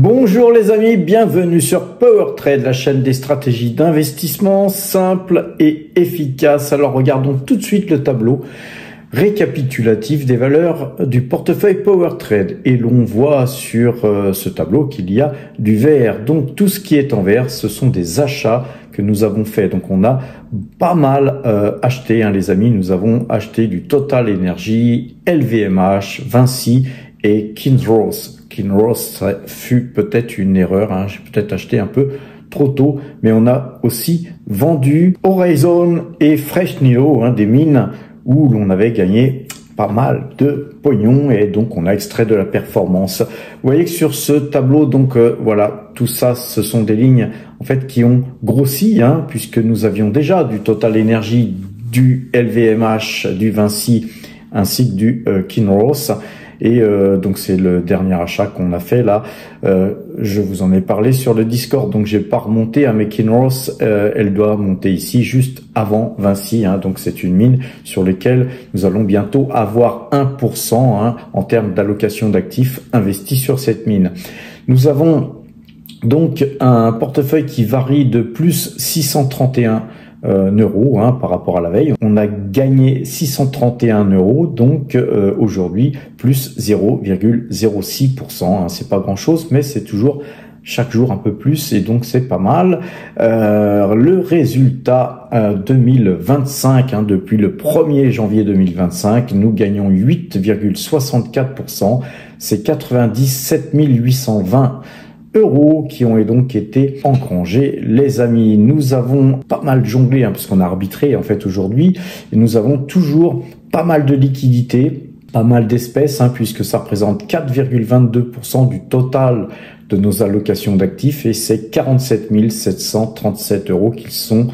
Bonjour les amis, bienvenue sur PowerTrade, la chaîne des stratégies d'investissement simples et efficaces. Alors regardons tout de suite le tableau récapitulatif des valeurs du portefeuille PowerTrade. Et l'on voit sur ce tableau qu'il y a du vert. Donc tout ce qui est en vert, ce sont des achats que nous avons fait. Donc on a pas mal acheté, les amis. Nous avons acheté du Total Energy, LVMH, Vinci et Kinross. Kinross fut peut-être une erreur, j'ai peut-être acheté un peu trop tôt, mais on a aussi vendu Horizon et Fresnillo, des mines où l'on avait gagné pas mal de pognon et donc on a extrait de la performance. Vous voyez que sur ce tableau, donc voilà, tout ça, ce sont des lignes en fait qui ont grossi, puisque nous avions déjà du Total Energy, du LVMH, du Vinci ainsi que du Kinross. Et donc c'est le dernier achat qu'on a fait là. Je vous en ai parlé sur le Discord, donc j'ai pas remonté à mes Kinross. Elle doit monter ici juste avant Vinci. Donc c'est une mine sur laquelle nous allons bientôt avoir 1% en termes d'allocation d'actifs investis sur cette mine. Nous avons donc un portefeuille qui varie de plus 631 euros par rapport à la veille. On a gagné 631 euros, donc aujourd'hui plus 0,06%. C'est pas grand chose, mais c'est toujours chaque jour un peu plus et donc c'est pas mal. Le résultat 2025, depuis le 1er janvier 2025, nous gagnons 8,64%. C'est 97 820 euros qui ont donc été engrangés. Les amis, nous avons pas mal jonglé puisqu'on a arbitré en fait aujourd'hui et nous avons toujours pas mal de liquidités, pas mal d'espèces puisque ça représente 4,22% du total de nos allocations d'actifs et c'est 47 737 euros qui sont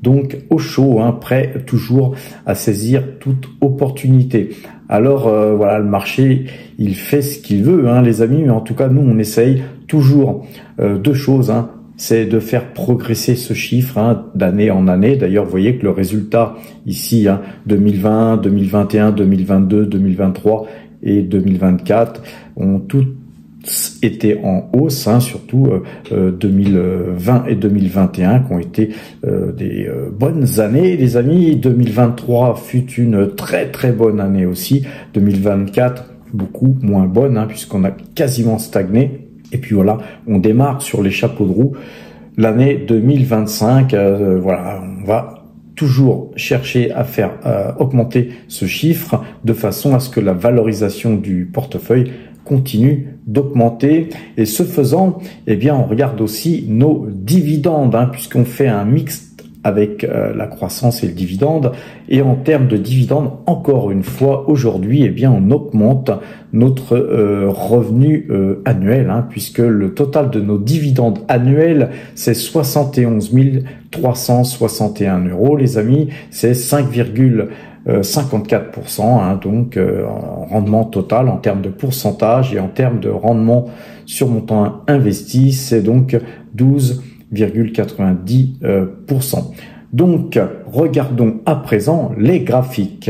donc au chaud, prêts toujours à saisir toute opportunité. Alors voilà, le marché, il fait ce qu'il veut, les amis, mais en tout cas, nous, on essaye toujours deux choses, c'est de faire progresser ce chiffre d'année en année. D'ailleurs, vous voyez que le résultat ici, 2020, 2021, 2022, 2023 et 2024 ont toutes été en hausse, surtout 2020 et 2021 qui ont été des bonnes années, les amis. 2023 fut une très très bonne année aussi. 2024 beaucoup moins bonne puisqu'on a quasiment stagné. Et puis voilà, on démarre sur les chapeaux de roue l'année 2025. Voilà, on va toujours chercher à faire augmenter ce chiffre de façon à ce que la valorisation du portefeuille continue d'augmenter. Et ce faisant, on regarde aussi nos dividendes, puisqu'on fait un mix avec la croissance et le dividende. Et en termes de dividendes, encore une fois, aujourd'hui, on augmente notre revenu annuel, puisque le total de nos dividendes annuels, c'est 71 361 euros, les amis. C'est 5,54%, donc en rendement total en termes de pourcentage et en termes de rendement sur montant investi, c'est donc 12,90%. Donc regardons à présent les graphiques.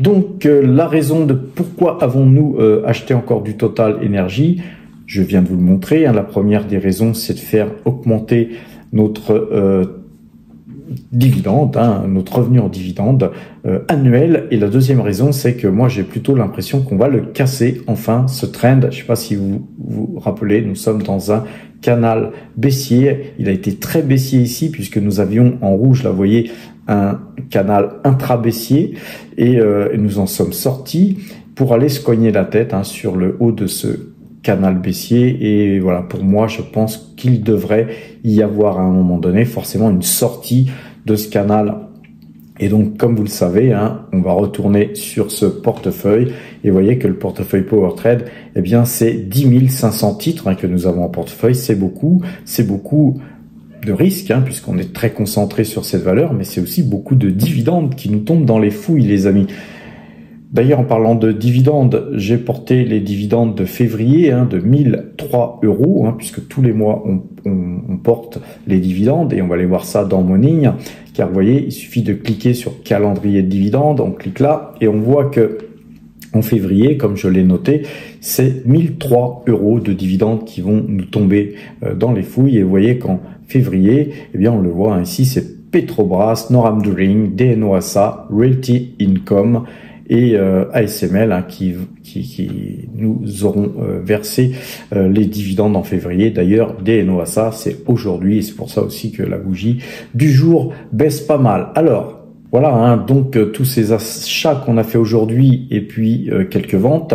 Donc la raison de pourquoi avons-nous acheté encore du Total Energy, je viens de vous le montrer. La première des raisons, c'est de faire augmenter notre dividende, notre revenu en dividende annuel. Et la deuxième raison, c'est que moi j'ai plutôt l'impression qu'on va le casser enfin, ce trend. Je ne sais pas si vous vous rappelez, nous sommes dans un canal baissier. Il a été très baissier ici puisque nous avions en rouge, là vous voyez, un canal intra-baissier et nous en sommes sortis pour aller se cogner la tête sur le haut de ce canal baissier. Et voilà, pour moi, je pense qu'il devrait y avoir à un moment donné forcément une sortie de ce canal. Et donc, comme vous le savez, on va retourner sur ce portefeuille et vous voyez que le portefeuille PowerTrade, c'est 10 500 titres que nous avons en portefeuille. C'est beaucoup de risques puisqu'on est très concentré sur cette valeur, mais c'est aussi beaucoup de dividendes qui nous tombent dans les fouilles, les amis. D'ailleurs, en parlant de dividendes, j'ai porté les dividendes de février de 1003 euros, puisque tous les mois, on porte les dividendes et on va aller voir ça dans Morning. Car vous voyez, il suffit de cliquer sur calendrier de dividendes, on clique là et on voit que En février, comme je l'ai noté, c'est 1003 € de dividendes qui vont nous tomber dans les fouilles. Et vous voyez qu'en février, eh bien, on le voit ici, c'est Petrobras, Noram Drilling, DNO ASA, Realty Income et ASML qui nous auront versé les dividendes en février. D'ailleurs, DNO ASA, c'est aujourd'hui et c'est pour ça aussi que la bougie du jour baisse pas mal. Alors, voilà, donc tous ces achats qu'on a fait aujourd'hui et puis quelques ventes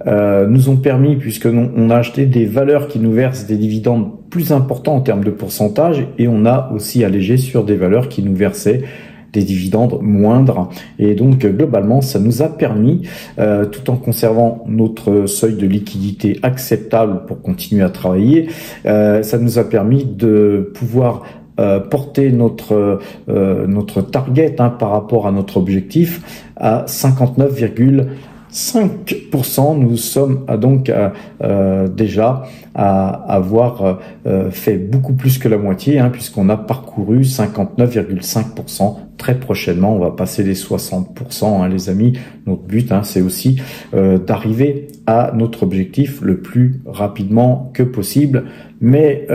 nous ont permis, puisque on a acheté des valeurs qui nous versent des dividendes plus importants en termes de pourcentage, et on a aussi allégé sur des valeurs qui nous versaient des dividendes moindres. Et donc globalement, ça nous a permis, tout en conservant notre seuil de liquidité acceptable pour continuer à travailler, ça nous a permis de pouvoir porter notre target par rapport à notre objectif à 59,5%. Nous sommes donc déjà à avoir fait beaucoup plus que la moitié, puisqu'on a parcouru 59,5%. Très prochainement, on va passer les 60%, les amis. Notre but, c'est aussi d'arriver à notre objectif le plus rapidement que possible. Mais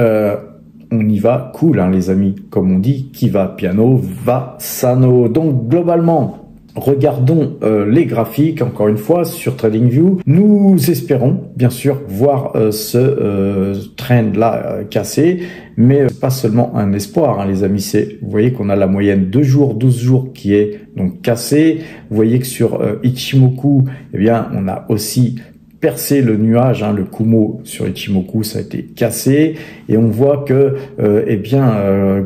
on y va cool, les amis. Comme on dit, qui va piano va sano. Donc globalement, regardons les graphiques, encore une fois, sur TradingView. Nous espérons, bien sûr, voir ce trend-là cassé, mais pas seulement un espoir, les amis. Vous voyez qu'on a la moyenne 2 jours, 12 jours qui est donc cassée. Vous voyez que sur Ichimoku, eh bien, on a aussi percé le nuage, le Kumo sur Ichimoku, ça a été cassé, et on voit que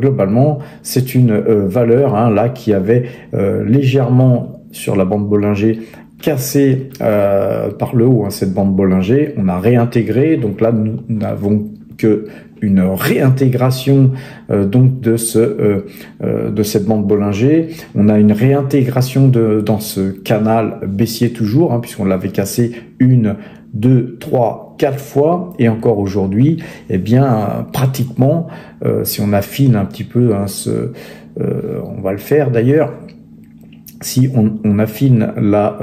globalement c'est une valeur là qui avait légèrement sur la bande Bollinger cassé par le haut cette bande Bollinger. On a réintégré, donc là nous n'avons que une réintégration donc de cette bande Bollinger. On a une réintégration dans ce canal baissier toujours, puisqu'on l'avait cassé 1, 2, 3, 4 fois, et encore aujourd'hui, eh bien pratiquement, si on affine un petit peu, on va le faire d'ailleurs, si on affine la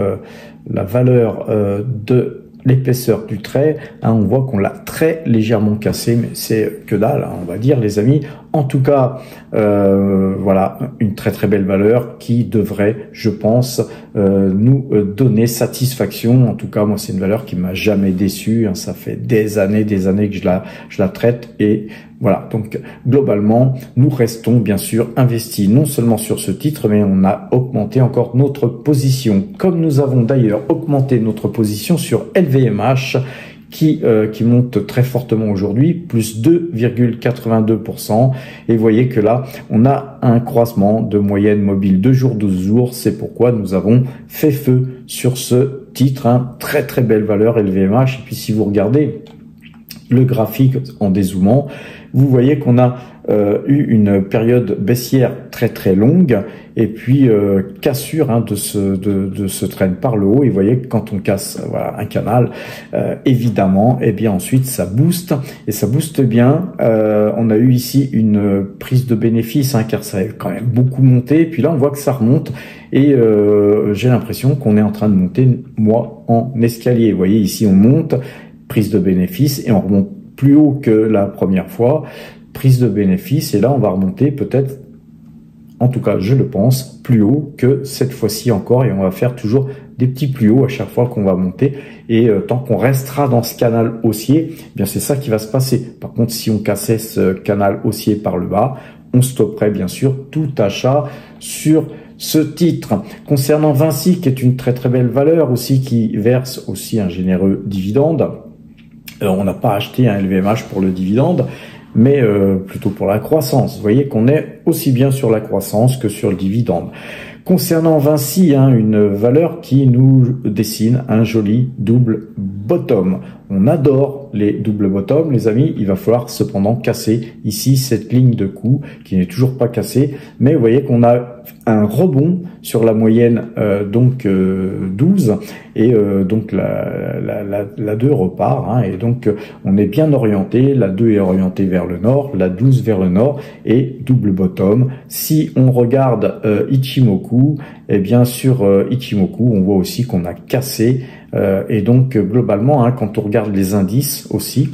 valeur de l'épaisseur du trait, on voit qu'on l'a très légèrement cassé, mais c'est que dalle, on va dire, les amis. En tout cas, voilà, une très très belle valeur qui devrait, je pense, nous donner satisfaction. En tout cas, moi, c'est une valeur qui m'a jamais déçu. Ça fait des années que je la traite, et voilà. Donc, globalement, nous restons bien sûr investis non seulement sur ce titre, mais on a augmenté encore notre position, comme nous avons d'ailleurs augmenté notre position sur LVMH, qui monte très fortement aujourd'hui, plus 2,82%. Et vous voyez que là, on a un croisement de moyenne mobile 2 jours, 12 jours. C'est pourquoi nous avons fait feu sur ce titre. Très très belle valeur LVMH. Et puis si vous regardez le graphique en dézoomant, vous voyez qu'on a eu une période baissière très très longue, et puis cassure de ce trend par le haut. Et vous voyez que quand on casse un canal, évidemment, et bien ensuite ça booste, et ça booste bien. On a eu ici une prise de bénéfice, car ça a quand même beaucoup monté, et puis là on voit que ça remonte, et j'ai l'impression qu'on est en train de monter, moi, en escalier. Vous voyez ici on monte, prise de bénéfice, et on remonte plus haut que la première fois, prise de bénéfice, et là on va remonter peut-être, en tout cas je le pense, plus haut que cette fois-ci encore, et on va faire toujours des petits plus hauts à chaque fois qu'on va monter, et tant qu'on restera dans ce canal haussier, eh bien c'est ça qui va se passer. Par contre, si on cassait ce canal haussier par le bas, on stopperait bien sûr tout achat sur ce titre. Concernant Vinci, qui est une très très belle valeur aussi, qui verse aussi un généreux dividende, on n'a pas acheté un LVMH pour le dividende, mais plutôt pour la croissance. Vous voyez qu'on est aussi bien sur la croissance que sur le dividende. Concernant Vinci, une valeur qui nous dessine un joli double bottom. On adore les double bottom, les amis. Il va falloir cependant casser ici cette ligne de coup qui n'est toujours pas cassée, mais vous voyez qu'on a a un rebond sur la moyenne 12 et donc la 2 repart hein, et donc on est bien orienté, la 2 est orientée vers le nord, la 12 vers le nord et double bottom. Si on regarde Ichimoku, et bien sur Ichimoku on voit aussi qu'on a cassé et donc globalement hein, quand on regarde les indices aussi,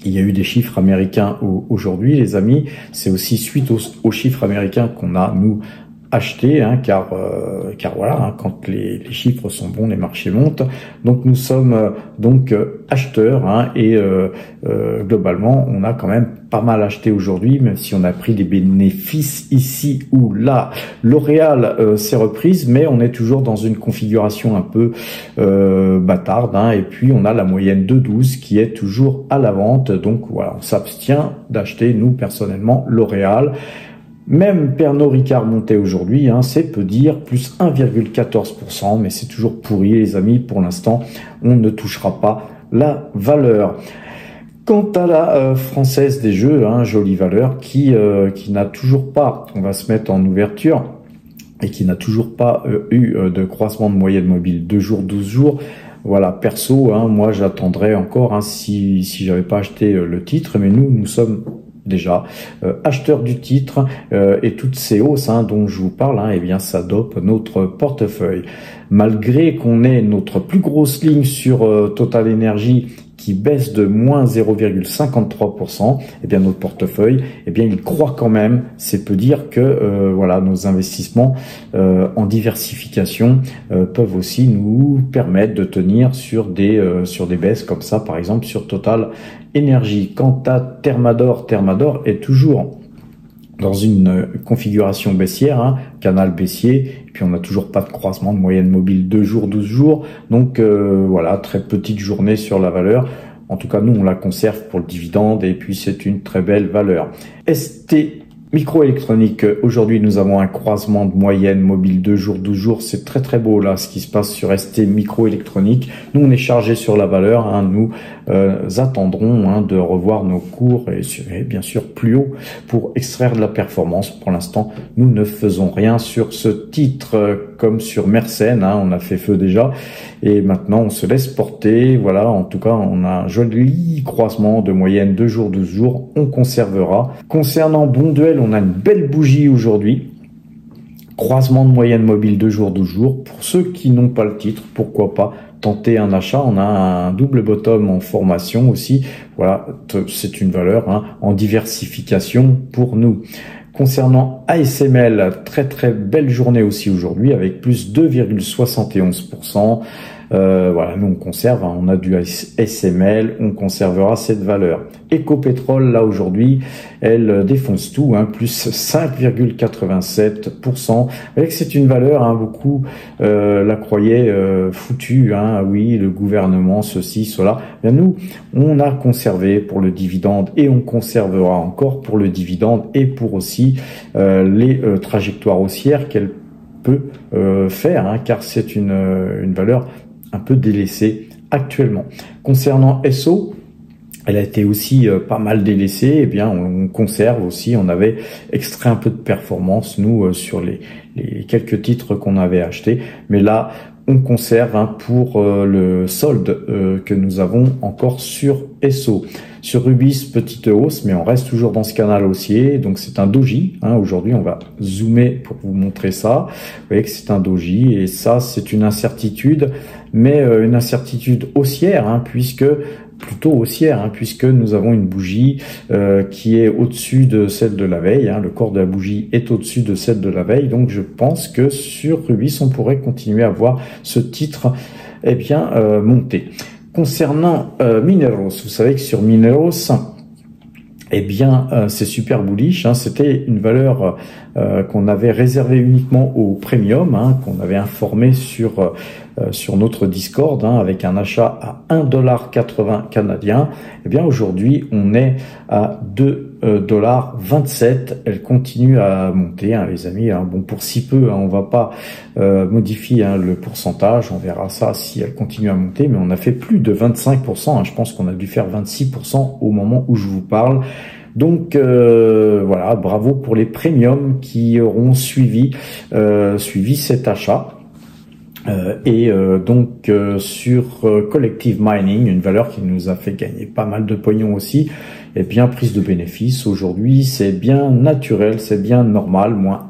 il y a eu des chiffres américains aujourd'hui, les amis. C'est aussi suite aux chiffres américains qu'on a, nous, acheté, hein, car voilà, hein, quand les chiffres sont bons, les marchés montent. Donc nous sommes donc acheteurs hein, et globalement, on a quand même pas mal acheté aujourd'hui, même si on a pris des bénéfices ici ou là. L'Oréal s'est reprise, mais on est toujours dans une configuration un peu bâtarde. Hein, et puis on a la moyenne de 12 qui est toujours à la vente. Donc voilà, on s'abstient d'acheter, nous personnellement, L'Oréal. Même Pernod Ricard monté aujourd'hui, hein, c'est peu dire, plus 1,14%, mais c'est toujours pourri les amis, pour l'instant, on ne touchera pas la valeur. Quant à la Française des Jeux, hein, jolie valeur, qui n'a toujours pas, on va se mettre en ouverture, et qui n'a toujours pas eu de croisement de moyenne mobile 2 jours, 12 jours. Voilà, perso, hein, moi j'attendrai encore hein, si j'avais pas acheté le titre, mais nous sommes déjà acheteurs du titre et toutes ces hausses hein, dont je vous parle, hein, eh bien ça dope notre portefeuille. Malgré qu'on ait notre plus grosse ligne sur Total Energy qui baisse de moins 0,53%, eh bien notre portefeuille, eh bien il croît quand même. C'est peu dire que voilà, nos investissements en diversification peuvent aussi nous permettre de tenir sur des baisses comme ça, par exemple sur Total Energy. Quant à Thermador est toujours dans une configuration baissière, hein, canal baissier, et puis on n'a toujours pas de croisement de moyenne mobile 2 jours, 12 jours, donc voilà, très petite journée sur la valeur. En tout cas, nous, on la conserve pour le dividende, et puis c'est une très belle valeur. ST Microélectronique, aujourd'hui nous avons un croisement de moyenne mobile 2 jours, 12 jours, c'est très très beau là ce qui se passe sur ST Microélectronique. Nous on est chargé sur la valeur, hein, nous attendrons hein, de revoir nos cours et bien sûr plus haut pour extraire de la performance. Pour l'instant nous ne faisons rien sur ce titre comme sur Mersen, hein, on a fait feu déjà et maintenant on se laisse porter. Voilà, en tout cas on a un joli croisement de moyenne 2 jours, 12 jours, on conservera. Concernant Bonduelle, on a une belle bougie aujourd'hui. Croisement de moyenne mobile 2 jours, 12 jours. Pour ceux qui n'ont pas le titre, pourquoi pas tenter un achat. On a un double bottom en formation aussi. Voilà, c'est une valeur hein, en diversification pour nous. Concernant ASML, très très belle journée aussi aujourd'hui avec plus 2,71%. Voilà, nous on conserve, hein, on a du SML, on conservera cette valeur. Ecopétrol, là aujourd'hui, elle défonce tout, hein, plus 5,87%. Avec c'est une valeur, hein, beaucoup la croyaient foutue, hein, oui, le gouvernement, ceci, cela. Bien nous, on a conservé pour le dividende et on conservera encore pour le dividende et pour aussi les trajectoires haussières qu'elle peut faire, hein, car c'est une valeur un peu délaissée actuellement. Concernant SO, elle a été aussi pas mal délaissée. Eh bien, on conserve aussi. On avait extrait un peu de performance nous sur les quelques titres qu'on avait achetés, mais là on conserve hein, pour le solde que nous avons encore sur SO. Sur Rubis, petite hausse, mais on reste toujours dans ce canal haussier. Donc c'est un doji. Hein, aujourd'hui, on va zoomer pour vous montrer ça. Vous voyez que c'est un doji et ça, c'est une incertitude, mais une incertitude haussière, hein, puisque nous avons une bougie qui est au-dessus de celle de la veille. Hein, le corps de la bougie est au-dessus de celle de la veille. Donc je pense que sur Rubis, on pourrait continuer à voir ce titre eh bien monter. Concernant Mineros, vous savez que sur Mineros, eh bien, c'est super bullish. Hein. C'était une valeur qu'on avait réservée uniquement au premium, hein, qu'on avait informé sur notre Discord, hein, avec un achat à 1,80$ canadien. Eh bien, aujourd'hui, on est à 2,27$. Elle continue à monter, hein, les amis. Hein. Bon, pour si peu, hein, on va pas modifier hein, le pourcentage. On verra ça si elle continue à monter. Mais on a fait plus de 25%. Hein. Je pense qu'on a dû faire 26% au moment où je vous parle. Donc voilà, bravo pour les premiums qui auront suivi cet achat. Donc sur Collective Mining, une valeur qui nous a fait gagner pas mal de pognon aussi, et bien prise de bénéfice aujourd'hui, c'est bien naturel, c'est bien normal, moins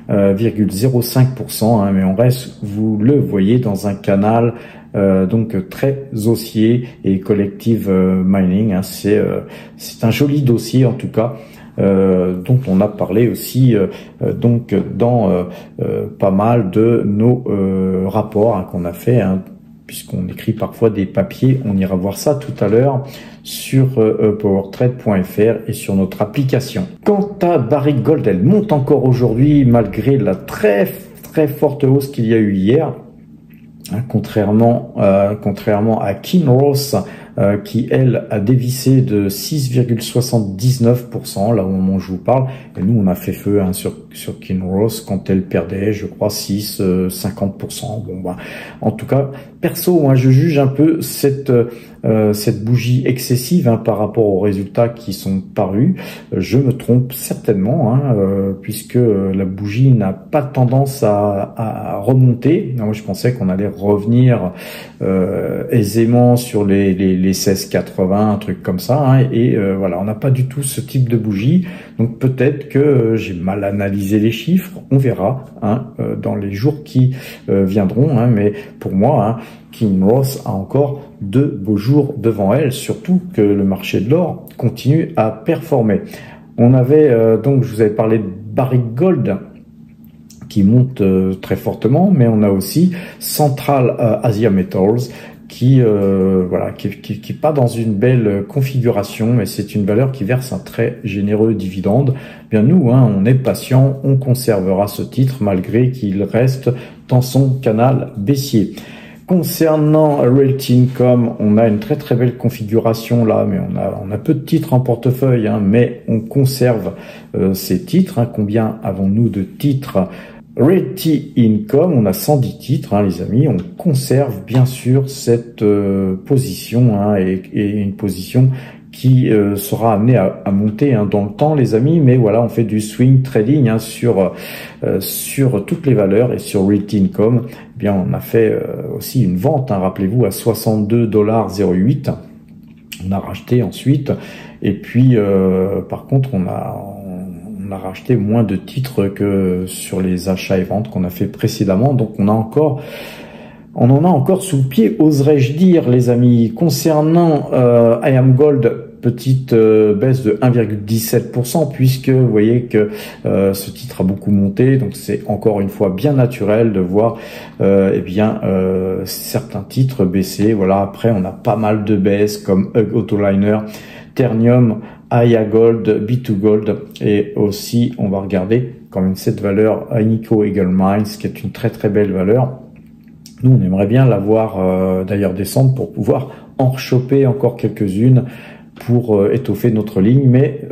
1,05%, hein, mais on reste, vous le voyez, dans un canal donc très haussier, et Collective Mining, hein, c'est un joli dossier en tout cas. Dont on a parlé aussi donc dans pas mal de nos rapports, hein, qu'on a fait, hein, puisqu'on écrit parfois des papiers. On ira voir ça tout à l'heure sur powertrade.fr et sur notre application. Quant à Barrick Gold, elle monte encore aujourd'hui malgré la très forte hausse qu'il y a eu hier. Hein, contrairement à Kinross, qui elle a dévissé de 6,79% là au moment où je vous parle, et nous on a fait feu, hein, sur Kinross quand elle perdait, je crois 50%. Bon bah, en tout cas perso, moi je juge un peu cette bougie excessive, hein, par rapport aux résultats qui sont parus. Je me trompe certainement, hein, puisque la bougie n'a pas tendance à remonter. Moi je pensais qu'on allait revenir aisément sur les 16,80, un truc comme ça, hein, et voilà, on n'a pas du tout ce type de bougie. Donc peut-être que j'ai mal analysé les chiffres, on verra, hein, dans les jours qui viendront, hein, mais pour moi, hein, Kinross a encore de beaux jours devant elle, surtout que le marché de l'or continue à performer. On avait donc, je vous avais parlé de Barrick Gold qui monte très fortement, mais on a aussi Central Asia Metals qui voilà, qui est pas dans une belle configuration, mais c'est une valeur qui verse un très généreux dividende. Bien nous, hein, on est patient, on conservera ce titre malgré qu'il reste dans son canal baissier. Concernant Realty Income, on a une très belle configuration là, mais on a peu de titres en portefeuille, hein, mais on conserve ces titres, hein. Combien avons-nous de titres? Realty Income, on a 110 titres, hein, les amis. On conserve bien sûr cette position, hein, et une position qui sera amenée à monter, hein, dans le temps, les amis. Mais voilà, on fait du swing trading, hein, sur toutes les valeurs, et sur Realty Income, eh bien on a fait aussi une vente, hein, rappelez-vous, à 62,08 $. On a racheté ensuite, et puis par contre on a racheté moins de titres que sur les achats et ventes qu'on a fait précédemment. Donc on en a encore sous le pied, oserais-je dire, les amis. Concernant IAM Gold, petite baisse de 1,17%, puisque vous voyez que ce titre a beaucoup monté, donc c'est encore une fois bien naturel de voir certains titres baisser. Voilà, après on a pas mal de baisses comme Hug Autoliner, Ternium, Aya Gold, B2 Gold, et aussi on va regarder quand même cette valeur Agnico Eagle Mines, qui est une très belle valeur. Nous on aimerait bien la voir d'ailleurs descendre pour pouvoir en rechoper encore quelques-unes pour étoffer notre ligne, mais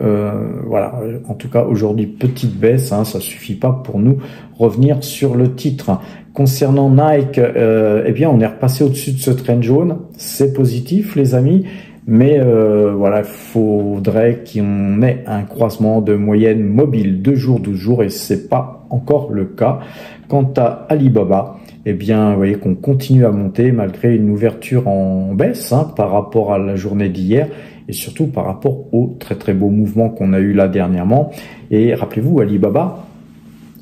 voilà, en tout cas aujourd'hui petite baisse, hein, ça suffit pas pour nous revenir sur le titre. Concernant Nike, eh bien on est repassé au-dessus de ce trend jaune, c'est positif les amis. Mais voilà, il faudrait qu'on ait un croisement de moyenne mobile 2 jours, 12 jours, et c'est pas encore le cas. Quant à Alibaba, eh bien, vous voyez qu'on continue à monter malgré une ouverture en baisse, hein, par rapport à la journée d'hier, et surtout par rapport au très beau mouvement qu'on a eu là dernièrement. Et rappelez-vous, Alibaba,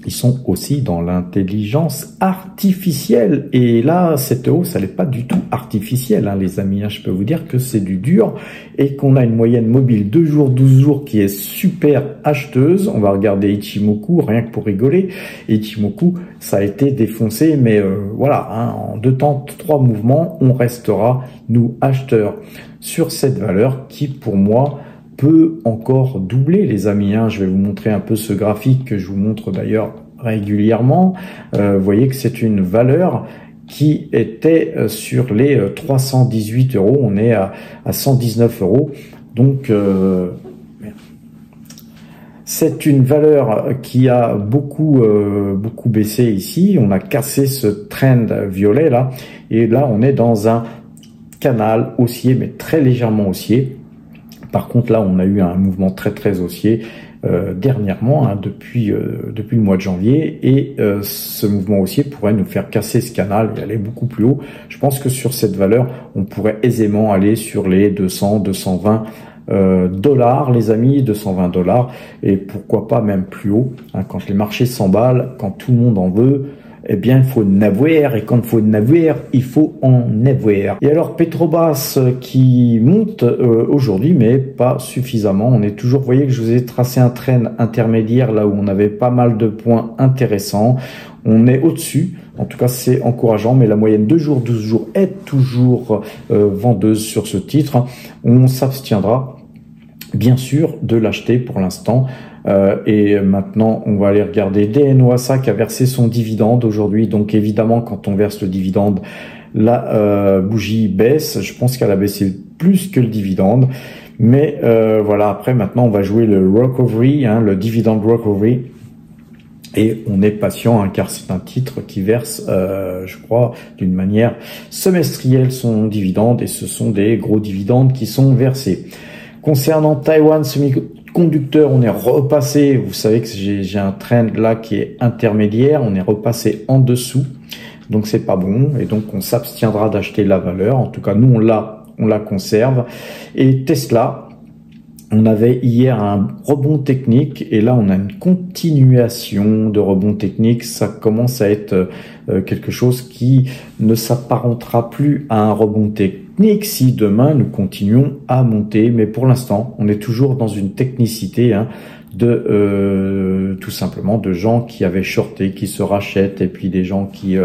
ils sont aussi dans l'intelligence artificielle. Et là, cette hausse, elle n'est pas du tout artificielle, hein, les amis. Je peux vous dire que c'est du dur, et qu'on a une moyenne mobile 2 jours, 12 jours qui est super acheteuse. On va regarder Ichimoku, rien que pour rigoler. Ichimoku, ça a été défoncé, mais voilà, hein, en 2 temps, 3 mouvements, on restera, nous, acheteurs sur cette valeur qui, pour moi, peut encore doubler, les amis, hein. Je vais vous montrer un peu ce graphique que je vous montre d'ailleurs régulièrement. Vous voyez que c'est une valeur qui était sur les 318 €. On est à 119 €. Donc c'est une valeur qui a beaucoup baissé ici. On a cassé ce trend violet là, et là on est dans un canal haussier, mais très légèrement haussier, Par contre, là, on a eu un mouvement très haussier dernièrement, hein, depuis le mois de janvier, et ce mouvement haussier pourrait nous faire casser ce canal et aller beaucoup plus haut. Je pense que sur cette valeur, on pourrait aisément aller sur les 200, 220 dollars, les amis, 220 dollars, et pourquoi pas même plus haut, hein, quand les marchés s'emballent, quand tout le monde en veut. Eh bien, il faut en avoir, et quand il faut en avoir, il faut en avoir. Et alors, Petrobras qui monte aujourd'hui, mais pas suffisamment. On est toujours, vous voyez que je vous ai tracé un trend intermédiaire, là où on avait pas mal de points intéressants. On est au-dessus, en tout cas c'est encourageant, mais la moyenne 2 jours, 12 jours est toujours vendeuse sur ce titre. On s'abstiendra, bien sûr, de l'acheter pour l'instant. Et maintenant, on va aller regarder DNOASA qui a versé son dividende aujourd'hui. Donc évidemment, quand on verse le dividende, la bougie baisse. Je pense qu'elle a baissé plus que le dividende. Mais voilà, après maintenant, on va jouer le recovery, hein, le dividend recovery. Et on est patient, hein, car c'est un titre qui verse, je crois, d'une manière semestrielle son dividende. Et ce sont des gros dividendes qui sont versés. Concernant Taiwan Semiconductor, on est repassé, vous savez que j'ai un trend là qui est intermédiaire, on est repassé en dessous, donc c'est pas bon, et donc on s'abstiendra d'acheter la valeur. En tout cas, nous on la conserve. Et Tesla, on avait hier un rebond technique, et là on a une continuation de rebond technique. Ça commence à être quelque chose qui ne s'apparentera plus à un rebond technique si demain nous continuons à monter. Mais pour l'instant, on est toujours dans une technicité, hein, de tout simplement de gens qui avaient shorté, qui se rachètent, et puis des gens qui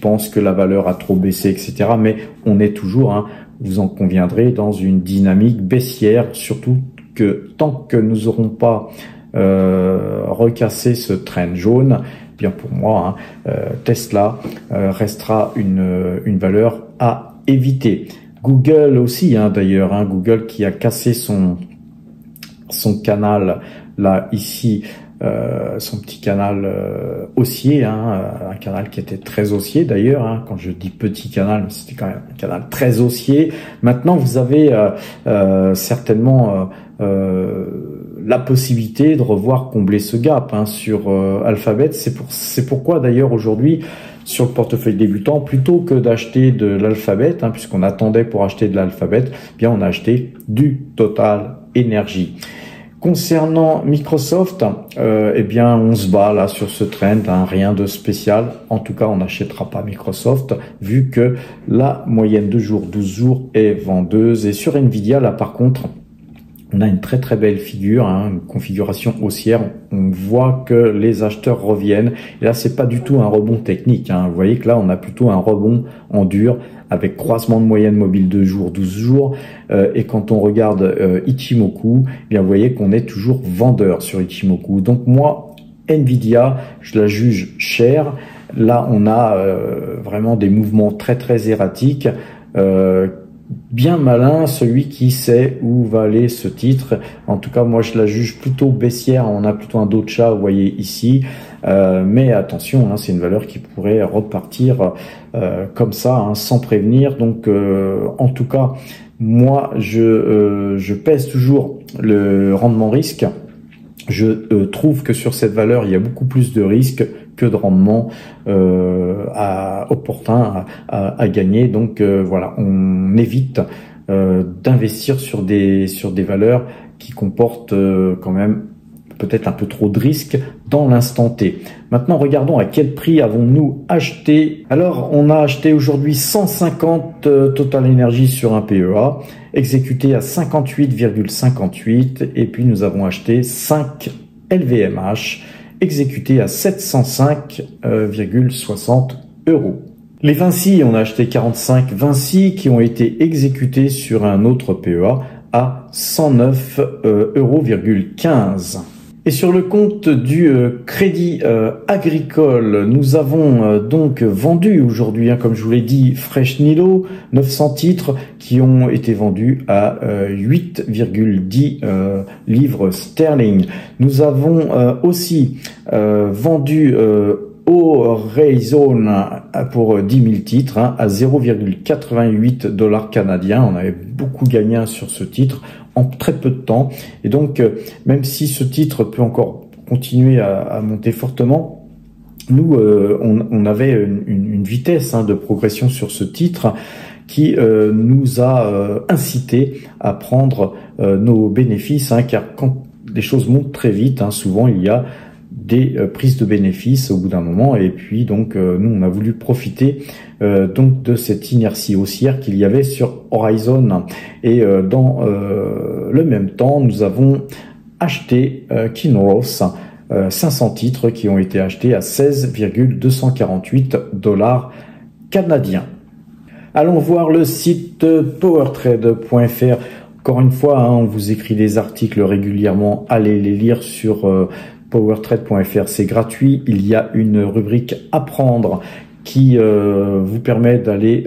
pensent que la valeur a trop baissé, etc. Mais on est toujours, hein, vous en conviendrez, dans une dynamique baissière, surtout que tant que nous n'aurons pas recassé ce trend jaune, bien pour moi, hein, Tesla restera une valeur à éviter. Google aussi, hein, d'ailleurs, hein, Google qui a cassé son canal là ici, son petit canal haussier, hein, un canal qui était très haussier d'ailleurs, hein, quand je dis petit canal, c'était quand même un canal très haussier. Maintenant, vous avez certainement la possibilité de revoir combler ce gap, hein, sur Alphabet. C'est pourquoi d'ailleurs aujourd'hui, sur le portefeuille débutant, plutôt que d'acheter de l'Alphabet, hein, puisqu'on attendait pour acheter de l'Alphabet, bien on a acheté du Total Energy. Concernant Microsoft, eh bien on se bat là sur ce trend, hein, rien de spécial. En tout cas, on n'achètera pas Microsoft vu que la moyenne de jours, 12 jours est vendeuse. Et sur Nvidia, là par contre, on a une très belle figure, hein, une configuration haussière. On voit que les acheteurs reviennent. Et là, c'est pas du tout un rebond technique, hein. Vous voyez que là, on a plutôt un rebond en dur avec croisement de moyenne mobile 2 jours, 12 jours. Et quand on regarde Ichimoku, eh bien, vous voyez qu'on est toujours vendeur sur Ichimoku. Donc moi, Nvidia, je la juge chère. Là, on a vraiment des mouvements très erratiques. Bien malin celui qui sait où va aller ce titre. En tout cas, moi je la juge plutôt baissière. On a plutôt un dos de chat, vous voyez ici, mais attention, hein, c'est une valeur qui pourrait repartir comme ça, hein, sans prévenir. Donc en tout cas, moi je pèse toujours le rendement risque. Je trouve que sur cette valeur, il y a beaucoup plus de risques que de rendement opportun à gagner. Donc voilà, on évite d'investir sur des valeurs qui comportent quand même peut-être un peu trop de risques dans l'instant T. Maintenant, regardons à quel prix avons-nous acheté. Alors, on a acheté aujourd'hui 150 Total Energy sur un PEA, exécuté à 58,58, et puis nous avons acheté 5 LVMH, exécuté à 705,60 euros. Les Vinci, on a acheté 45 Vinci qui ont été exécutés sur un autre PEA à 109,15 euros. Et sur le compte du Crédit Agricole, nous avons donc vendu aujourd'hui, hein, comme je vous l'ai dit, Fresh Nilo, 900 titres qui ont été vendus à 8,10 livres sterling. Nous avons aussi vendu Horizon pour 10 000 titres à 0,88 $ canadiens. On avait beaucoup gagné sur ce titre en très peu de temps. Et donc, même si ce titre peut encore continuer à monter fortement, nous, on avait une vitesse de progression sur ce titre qui nous a incité à prendre nos bénéfices, car quand les choses montent très vite, souvent il y a des prises de bénéfices au bout d'un moment, et puis donc nous on a voulu profiter donc de cette inertie haussière qu'il y avait sur Horizon, et dans le même temps nous avons acheté Kinross, 500 titres qui ont été achetés à 16,248 $ canadiens. Allons voir le site powertrade.fr. Encore une fois, on vous écrit des articles régulièrement, allez les lire sur powertrade.fr, c'est gratuit. Il y a une rubrique apprendre qui vous permet d'aller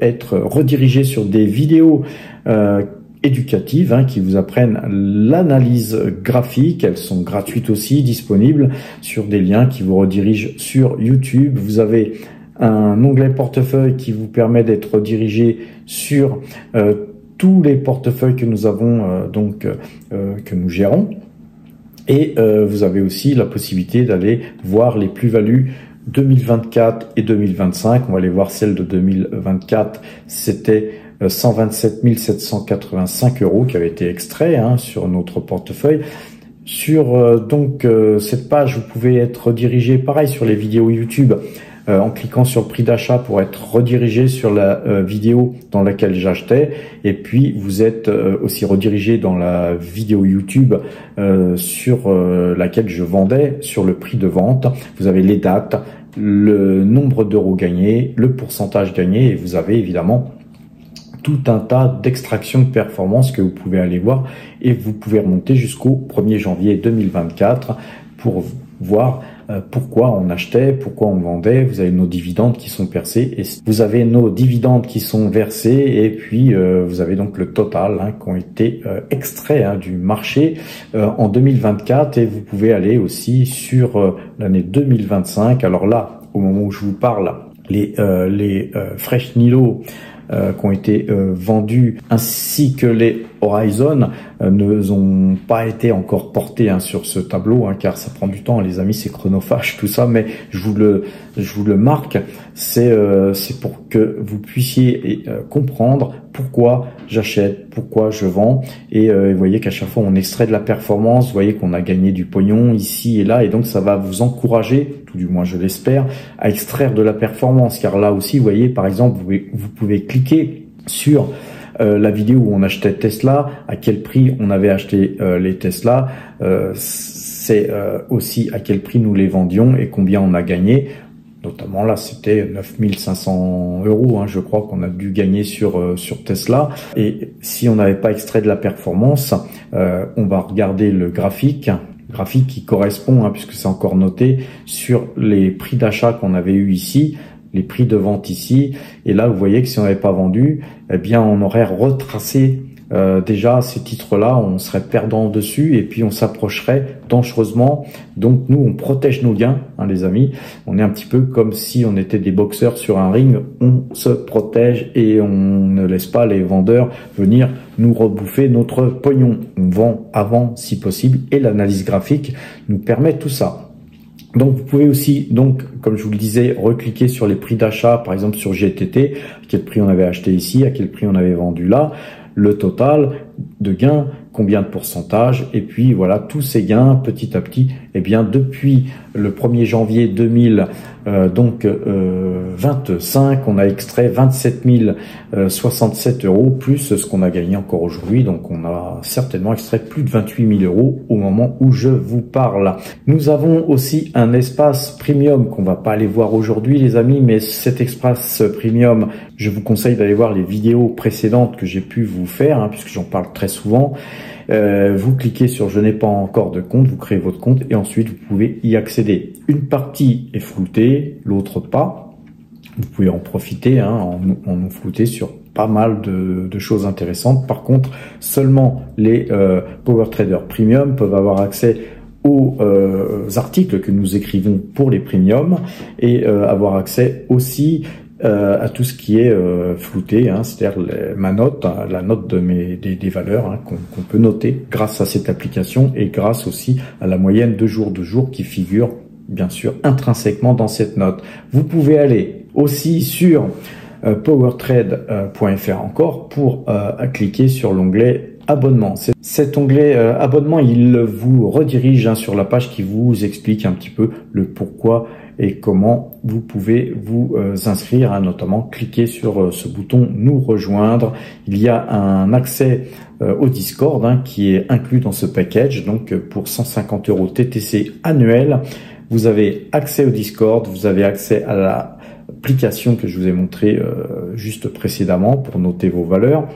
être redirigé sur des vidéos éducatives qui vous apprennent l'analyse graphique. Elles sont gratuites aussi, disponibles sur des liens qui vous redirigent sur YouTube. Vous avez un onglet portefeuille qui vous permet d'être redirigé sur tous les portefeuilles que nous avons que nous gérons. Et vous avez aussi la possibilité d'aller voir les plus-values 2024 et 2025. On va aller voir celle de 2024. C'était 127 785 € qui avait été extrait sur notre portefeuille. Sur cette page, vous pouvez être redirigé pareil sur les vidéos YouTube en cliquant sur le prix d'achat pour être redirigé sur la vidéo dans laquelle j'achetais, et puis vous êtes aussi redirigé dans la vidéo YouTube sur laquelle je vendais, sur le prix de vente. Vous avez les dates, le nombre d'euros gagnés, le pourcentage gagné, et vous avez évidemment tout un tas d'extractions de performance que vous pouvez aller voir, et vous pouvez remonter jusqu'au 1er janvier 2024 pour voir pourquoi on achetait, pourquoi on vendait. Vous avez nos dividendes qui sont versés, et vous avez nos dividendes qui sont versés, et puis vous avez donc le total qui ont été extraits du marché en 2024, et vous pouvez aller aussi sur l'année 2025. Alors là, au moment où je vous parle, les Fresh Nilo qui ont été vendus ainsi que les Horizon ne ont pas été encore portés sur ce tableau, car ça prend du temps, les amis, c'est chronophage tout ça, mais je vous le marque, c'est pour que vous puissiez comprendre pourquoi j'achète, pourquoi je vends, et vous voyez qu'à chaque fois on extrait de la performance, vous voyez qu'on a gagné du pognon ici et là, et donc ça va vous encourager, tout du moins je l'espère, à extraire de la performance, car là aussi vous voyez par exemple vous pouvez cliquer sur la vidéo où on achetait Tesla, à quel prix on avait acheté les Tesla, c'est aussi à quel prix nous les vendions et combien on a gagné. Notamment là, c'était 9500 €, je crois qu'on a dû gagner sur Tesla. Et si on n'avait pas extrait de la performance, on va regarder le graphique qui correspond, puisque c'est encore noté, sur les prix d'achat qu'on avait eu ici, les prix de vente ici, et là vous voyez que si on n'avait pas vendu, eh bien on aurait retracé déjà ces titres-là, on serait perdant dessus, et puis on s'approcherait dangereusement. Donc nous on protège nos gains, les amis. On est un petit peu comme si on était des boxeurs sur un ring, on se protège et on ne laisse pas les vendeurs venir nous rebouffer notre pognon. On vend avant si possible, et l'analyse graphique nous permet tout ça. Donc vous pouvez aussi, comme je vous le disais, recliquer sur les prix d'achat, par exemple sur GTT, à quel prix on avait acheté ici, à quel prix on avait vendu là, le total de gains, combien de pourcentage, et puis voilà, tous ces gains petit à petit, depuis le 1er janvier 2025, on a extrait 27 067 € plus ce qu'on a gagné encore aujourd'hui, donc on a certainement extrait plus de 28 000 € au moment où je vous parle. Nous avons aussi un espace premium qu'on va pas aller voir aujourd'hui les amis, mais cet espace premium, je vous conseille d'aller voir les vidéos précédentes que j'ai pu vous faire, puisque j'en parle très souvent. Vous cliquez sur je n'ai pas encore de compte, vous créez votre compte, et ensuite vous pouvez y accéder. Une partie est floutée, l'autre pas. Vous pouvez en profiter, en flouter sur pas mal de choses intéressantes. Par contre, seulement les Power Traders Premium peuvent avoir accès aux articles que nous écrivons pour les premiums et avoir accès aussi à tout ce qui est flouté, hein, c'est-à-dire ma note, hein, la note de des valeurs, hein, qu'on peut noter grâce à cette application et grâce aussi à la moyenne de jour qui figure bien sûr intrinsèquement dans cette note. Vous pouvez aller aussi sur powertrade.fr encore pour cliquer sur l'onglet abonnement. Cet onglet abonnement, il vous redirige, hein, sur la page qui vous explique un petit peu le pourquoi et comment vous pouvez vous inscrire, hein, notamment cliquer sur ce bouton nous rejoindre. Il y a un accès au Discord, hein, qui est inclus dans ce package. Donc pour 150 € TTC annuel, vous avez accès au Discord, vous avez accès à l'application que je vous ai montré juste précédemment pour noter vos valeurs.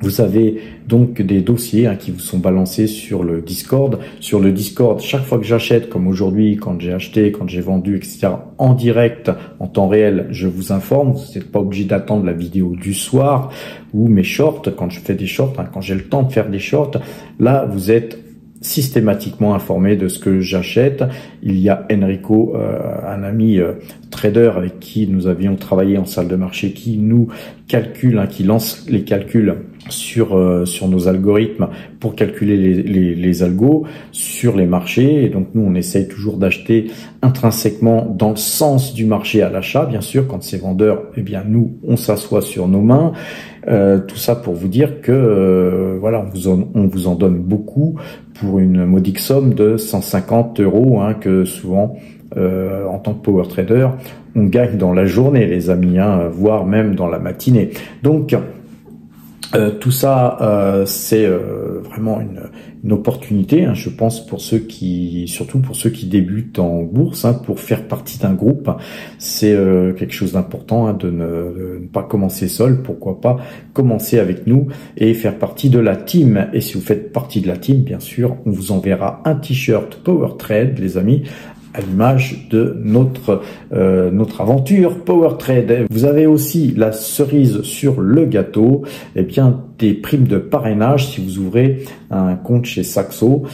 Vous avez donc des dossiers, hein, qui vous sont balancés sur le Discord. Sur le Discord, chaque fois que j'achète, comme aujourd'hui, quand j'ai acheté, quand j'ai vendu, etc., en direct, en temps réel, je vous informe. Vous n'êtes pas obligé d'attendre la vidéo du soir ou mes shorts, quand je fais des shorts, hein, quand j'ai le temps de faire des shorts. Là, vous êtes systématiquement informé de ce que j'achète. Il y a Enrico, un ami trader avec qui nous avions travaillé en salle de marché, qui nous calcule, hein, qui lance les calculs sur nos algorithmes pour calculer les algos sur les marchés. Et donc nous, on essaye toujours d'acheter intrinsèquement dans le sens du marché à l'achat. Bien sûr, quand c'est vendeur, eh bien nous, on s'assoit sur nos mains. Tout ça pour vous dire que voilà, on vous en donne beaucoup pour une modique somme de 150 €, hein, que souvent en tant que power trader on gagne dans la journée, les amis, hein, voire même dans la matinée. Donc tout ça, c'est vraiment une opportunité, hein, je pense, pour ceux qui, surtout pour ceux qui débutent en bourse, hein, pour faire partie d'un groupe. C'est quelque chose d'important, hein, de ne pas commencer seul. Pourquoi pas commencer avec nous et faire partie de la team. Et si vous faites partie de la team, bien sûr, on vous enverra un t-shirt Power Trade, les amis, à l'image de notre aventure Power Trade. Vous avez aussi la cerise sur le gâteau, eh bien des primes de parrainage si vous ouvrez un compte chez Saxo.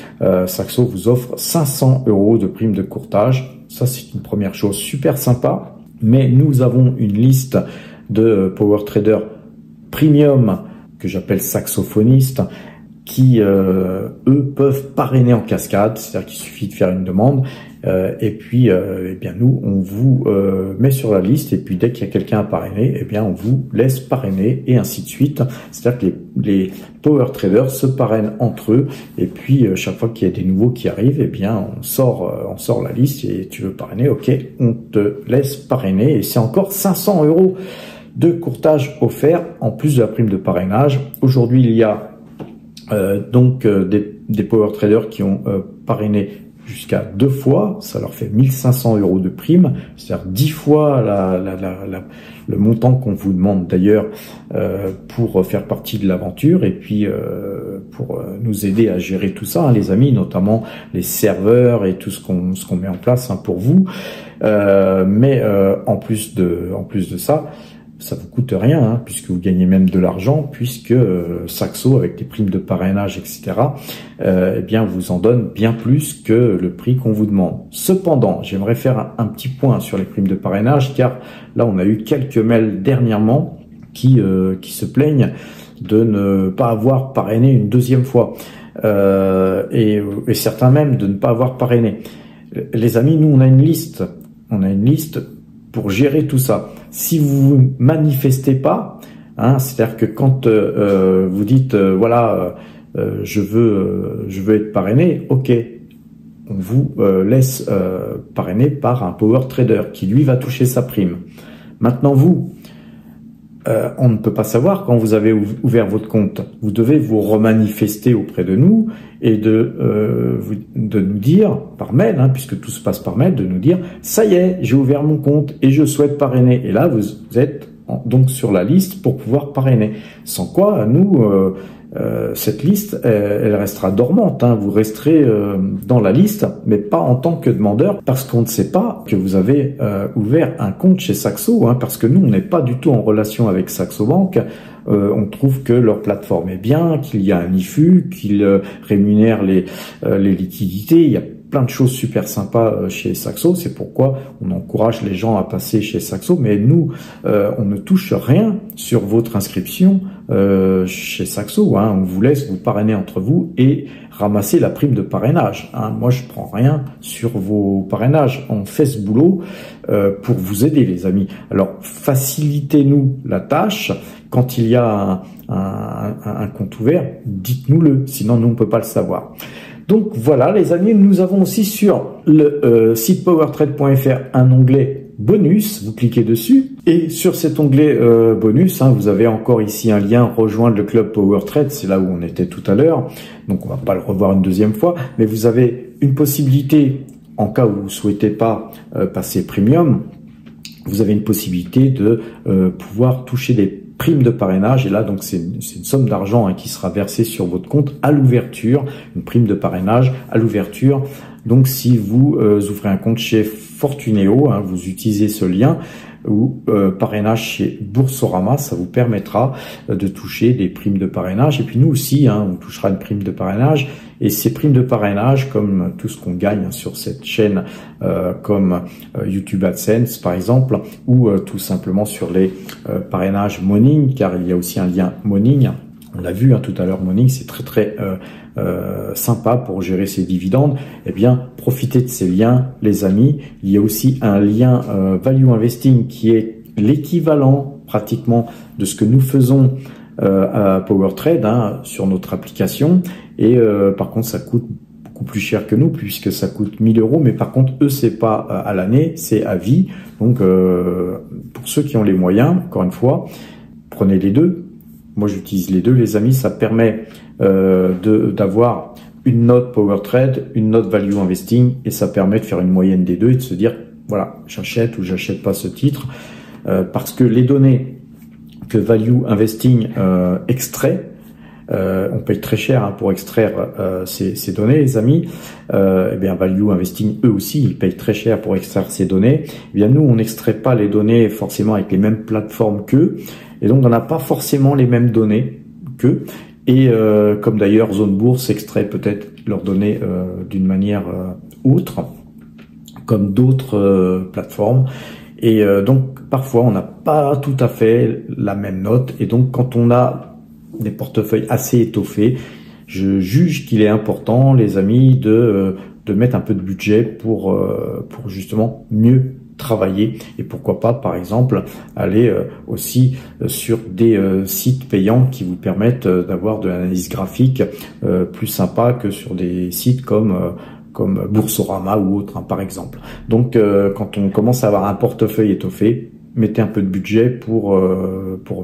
Saxo vous offre 500 € de primes de courtage. Ça, c'est une première chose super sympa. Mais nous avons une liste de Power Traders Premium que j'appelle saxophonistes, qui eux peuvent parrainer en cascade, c'est-à-dire qu'il suffit de faire une demande et puis eh bien nous on vous met sur la liste, et puis dès qu'il y a quelqu'un à parrainer, eh bien on vous laisse parrainer, et ainsi de suite. C'est-à-dire que les power traders se parrainent entre eux, et puis chaque fois qu'il y a des nouveaux qui arrivent, eh bien on sort la liste, et tu veux parrainer, ok, on te laisse parrainer, et c'est encore 500 € de courtage offert en plus de la prime de parrainage. Aujourd'hui, il y a donc des power traders qui ont parrainé jusqu'à 2 fois, ça leur fait 1500 € de prime, c'est-à-dire 10 fois le montant qu'on vous demande d'ailleurs pour faire partie de l'aventure, et puis pour nous aider à gérer tout ça, hein, les amis, notamment les serveurs et tout ce qu'on met en place, hein, pour vous. Mais en plus de ça, ça vous coûte rien, hein, puisque vous gagnez même de l'argent, puisque Saxo, avec des primes de parrainage, etc., eh bien vous en donne bien plus que le prix qu'on vous demande. Cependant, j'aimerais faire un petit point sur les primes de parrainage, car là on a eu quelques mails dernièrement qui se plaignent de ne pas avoir parrainé une deuxième fois, et certains même de ne pas avoir parrainé. Les amis, nous on a une liste pour gérer tout ça. Si vous vous manifestez pas, hein, c'est-à-dire que quand vous dites voilà, je veux être parrainé, ok, on vous laisse parrainer par un power trader qui lui va toucher sa prime. Maintenant vous, on ne peut pas savoir quand vous avez ouvert votre compte. Vous devez vous remanifester auprès de nous et de nous dire par mail, hein, puisque tout se passe par mail, de nous dire ça y est, j'ai ouvert mon compte et je souhaite parrainer. Et là, vous êtes donc sur la liste pour pouvoir parrainer. Sans quoi, nous, cette liste, elle restera dormante, hein. Vous resterez dans la liste, mais pas en tant que demandeur, parce qu'on ne sait pas que vous avez ouvert un compte chez Saxo, hein, parce que nous, on n'est pas du tout en relation avec Saxo Bank. on trouve que leur plateforme est bien, qu'il y a un IFU, qu'ils rémunèrent les liquidités. Il y a plein de choses super sympas chez Saxo. C'est pourquoi on encourage les gens à passer chez Saxo. Mais nous, on ne touche rien sur votre inscription chez Saxo. Hein. On vous laisse vous parrainer entre vous et ramasser la prime de parrainage. Hein. Moi, je prends rien sur vos parrainages. On fait ce boulot pour vous aider, les amis. Alors, facilitez-nous la tâche. Quand il y a un compte ouvert, dites-nous-le. Sinon, nous, on ne peut pas le savoir. Donc voilà les amis, nous avons aussi sur le site powertrade.fr un onglet bonus, vous cliquez dessus et sur cet onglet bonus, hein, vous avez encore ici un lien rejoindre le club PowerTrade, c'est là où on était tout à l'heure, donc on va pas le revoir une deuxième fois, mais vous avez une possibilité, en cas où vous souhaitez pas passer premium, vous avez une possibilité de pouvoir toucher des prime de parrainage, et là donc c'est une somme d'argent hein, qui sera versée sur votre compte à l'ouverture, une prime de parrainage à l'ouverture. Donc si vous ouvrez un compte chez Fortunéo, hein, vous utilisez ce lien ou parrainage chez Boursorama, ça vous permettra de toucher des primes de parrainage. Et puis nous aussi, hein, on touchera une prime de parrainage. Et ces primes de parrainage, comme tout ce qu'on gagne sur cette chaîne, comme YouTube AdSense par exemple, ou tout simplement sur les parrainages Morning, car il y a aussi un lien Morning. On l'a vu hein, tout à l'heure, Morning, c'est très sympa pour gérer ses dividendes. Eh bien, profitez de ces liens, les amis. Il y a aussi un lien Value Investing qui est l'équivalent pratiquement de ce que nous faisons à PowerTrade hein, sur notre application. Et par contre, ça coûte beaucoup plus cher que nous puisque ça coûte 1000 €. Mais par contre, eux, c'est pas à l'année, c'est à vie. Donc, pour ceux qui ont les moyens, encore une fois, prenez les deux. Moi, j'utilise les deux, les amis. Ça permet d'avoir une note PowerTrade, une note Value Investing, et ça permet de faire une moyenne des deux et de se dire, voilà, j'achète ou j'achète pas ce titre, parce que les données que Value Investing extrait, on paye très cher hein, pour extraire ces données, les amis. Eh bien, Value Investing, eux aussi, ils payent très cher pour extraire ces données. Eh bien, nous, on n'extrait pas les données forcément avec les mêmes plateformes qu'eux, et donc on n'a pas forcément les mêmes données qu'eux. Et comme d'ailleurs Zone Bourse extrait peut-être leurs données d'une manière autre, comme d'autres plateformes. Et donc parfois on n'a pas tout à fait la même note. Et donc quand on a des portefeuilles assez étoffés, je juge qu'il est important, les amis, de mettre un peu de budget pour justement mieux travailler, et pourquoi pas par exemple aller aussi sur des sites payants qui vous permettent d'avoir de l'analyse graphique plus sympa que sur des sites comme Boursorama ou autre hein, par exemple. Donc quand on commence à avoir un portefeuille étoffé, mettez un peu de budget pour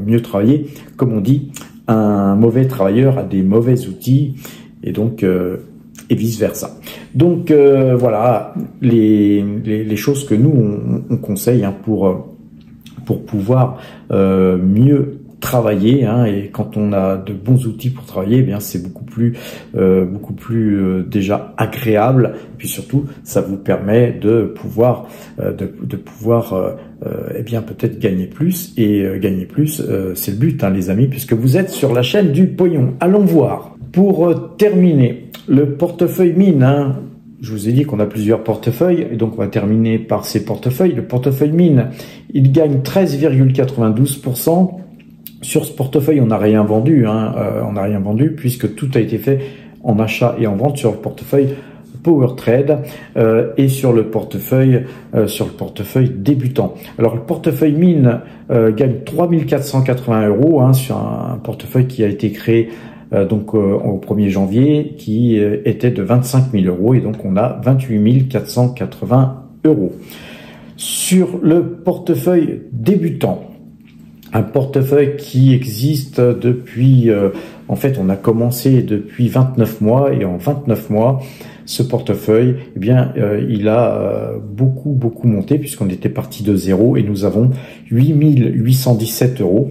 mieux travailler. Comme on dit, un mauvais travailleur a des mauvais outils, et donc et vice versa. Donc voilà les choses que nous on conseille hein, pour pouvoir mieux travailler hein, et quand on a de bons outils pour travailler, eh bien c'est beaucoup plus déjà agréable, et puis surtout ça vous permet de pouvoir eh bien peut-être gagner plus, et gagner plus c'est le but hein, les amis, puisque vous êtes sur la chaîne du pognon. Allons voir pour terminer le portefeuille mine hein. Je vous ai dit qu'on a plusieurs portefeuilles, et donc on va terminer par ces portefeuilles. Le portefeuille mine, il gagne 13,92%. Sur ce portefeuille, on n'a rien vendu, hein, on n'a rien vendu puisque tout a été fait en achat et en vente sur le portefeuille PowerTrade et sur le portefeuille débutant. Alors le portefeuille mine gagne 3480 € hein, sur un portefeuille qui a été créé donc au 1er janvier, qui était de 25 000 €, et donc on a 28 480 €. Sur le portefeuille débutant, un portefeuille qui existe depuis, en fait on a commencé depuis 29 mois, et en 29 mois, ce portefeuille, eh bien, il a beaucoup monté, puisqu'on était parti de zéro, et nous avons 8 817 €.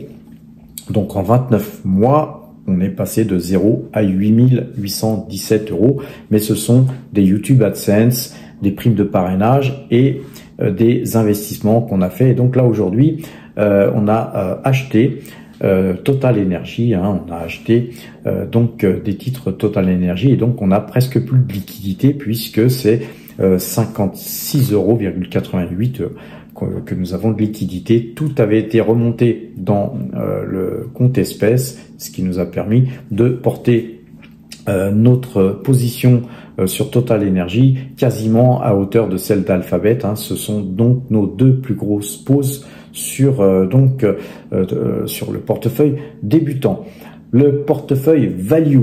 Donc en 29 mois, on est passé de 0 à 8 817 €, mais ce sont des YouTube AdSense, des primes de parrainage et des investissements qu'on a fait. Et donc là aujourd'hui, on a acheté Total Energy. Hein, on a acheté donc des titres Total Energy et donc on a presque plus de liquidité puisque c'est 56,88 € que nous avons de liquidité. Tout avait été remonté dans le compte espèces, ce qui nous a permis de porter notre position sur Total Energy quasiment à hauteur de celle d'Alphabet. Hein. Ce sont donc nos deux plus grosses poses sur sur le portefeuille débutant. Le portefeuille value,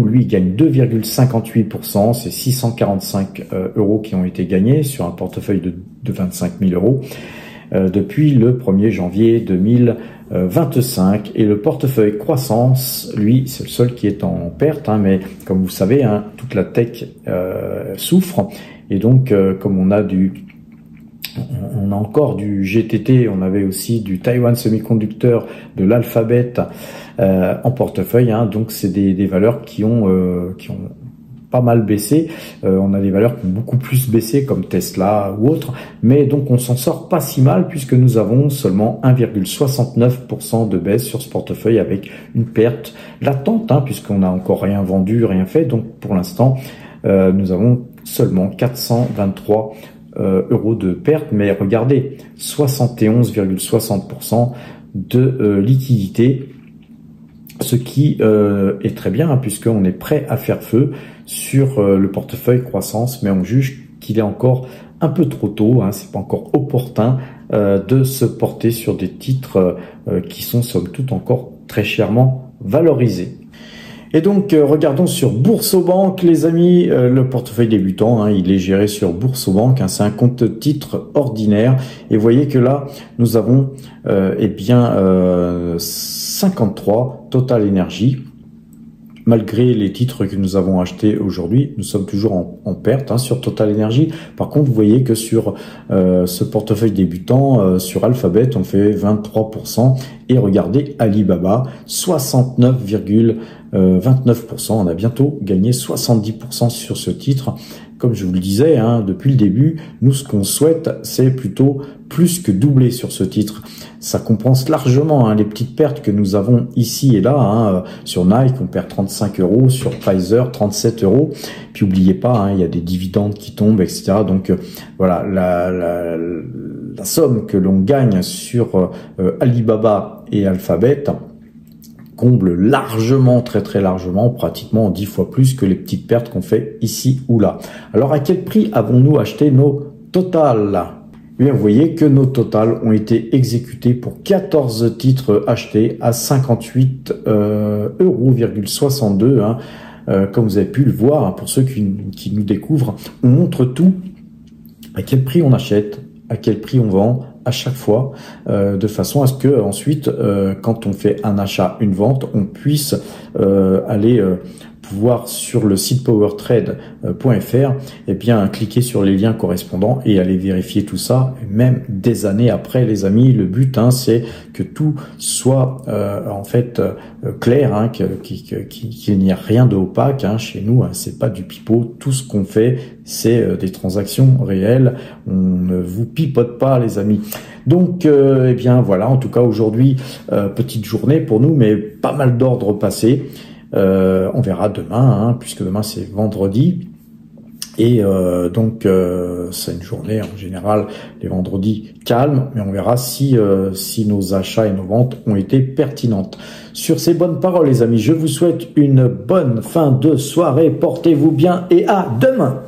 lui, gagne 2,58%, c'est 645 € qui ont été gagnés sur un portefeuille de 25 000 € depuis le 1er janvier 2025. Et le portefeuille croissance, lui, c'est le seul qui est en perte, hein, mais comme vous savez, hein, toute la tech souffre. Et donc, comme on a encore du GTT, on avait aussi du Taiwan Semiconductor, de l'Alphabet en portefeuille, hein, donc c'est des valeurs qui ont pas mal baissé. On a des valeurs qui ont beaucoup plus baissé comme Tesla ou autres, mais donc on s'en sort pas si mal puisque nous avons seulement 1,69% de baisse sur ce portefeuille avec une perte latente, hein, puisqu'on n'a encore rien vendu, rien fait. Donc pour l'instant, nous avons seulement 423 € de perte, mais regardez, 71,60% de liquidité, ce qui est très bien, hein, puisqu'on est prêt à faire feu sur le portefeuille croissance, mais on juge qu'il est encore un peu trop tôt, hein, c'est pas encore opportun de se porter sur des titres qui sont somme toute encore très chèrement valorisés. Et donc, regardons sur Boursorama, les amis, le portefeuille débutant, hein, il est géré sur Boursorama, hein, c'est un compte titre ordinaire. Et vous voyez que là, nous avons 53 Total Energy. Malgré les titres que nous avons achetés aujourd'hui, nous sommes toujours en perte, hein, sur Total Energy. Par contre, vous voyez que sur ce portefeuille débutant, sur Alphabet, on fait 23%. Et regardez Alibaba, 69,29%. On a bientôt gagné 70% sur ce titre. Comme je vous le disais, hein, depuis le début, nous, ce qu'on souhaite, c'est plutôt plus que doubler sur ce titre. Ça compense largement, hein, les petites pertes que nous avons ici et là, hein. Sur Nike, on perd 35 €, sur Pfizer, 37 €. Puis n'oubliez pas, hein, il y a des dividendes qui tombent, etc. Donc voilà, la somme que l'on gagne sur Alibaba et Alphabet comble largement, très largement, pratiquement 10 fois plus que les petites pertes qu'on fait ici ou là. Alors à quel prix avons-nous acheté nos Total? Eh bien, vous voyez que nos Total ont été exécutés pour 14 titres achetés à 58,62 €, hein. Comme vous avez pu le voir, hein, pour ceux qui nous découvrent, on montre tout, à quel prix on achète, à quel prix on vend, à chaque fois, de façon à ce que ensuite, quand on fait un achat, une vente, on puisse aller pouvoir sur le site powertrade.fr, eh bien cliquer sur les liens correspondants et aller vérifier tout ça, même des années après, les amis. Le but, hein, c'est que tout soit en fait clair, hein, qu'il n'y a rien d'opaque, hein, chez nous, hein, c'est pas du pipeau. Tout ce qu'on fait, c'est des transactions réelles. On ne vous pipote pas, les amis. Donc, eh bien voilà. En tout cas, aujourd'hui, petite journée pour nous, mais pas mal d'ordres passés. On verra demain, hein, puisque demain c'est vendredi. Et donc c'est une journée en général, les vendredis calmes, mais on verra si nos achats et nos ventes ont été pertinentes. Sur ces bonnes paroles, les amis, je vous souhaite une bonne fin de soirée. Portez-vous bien et à demain.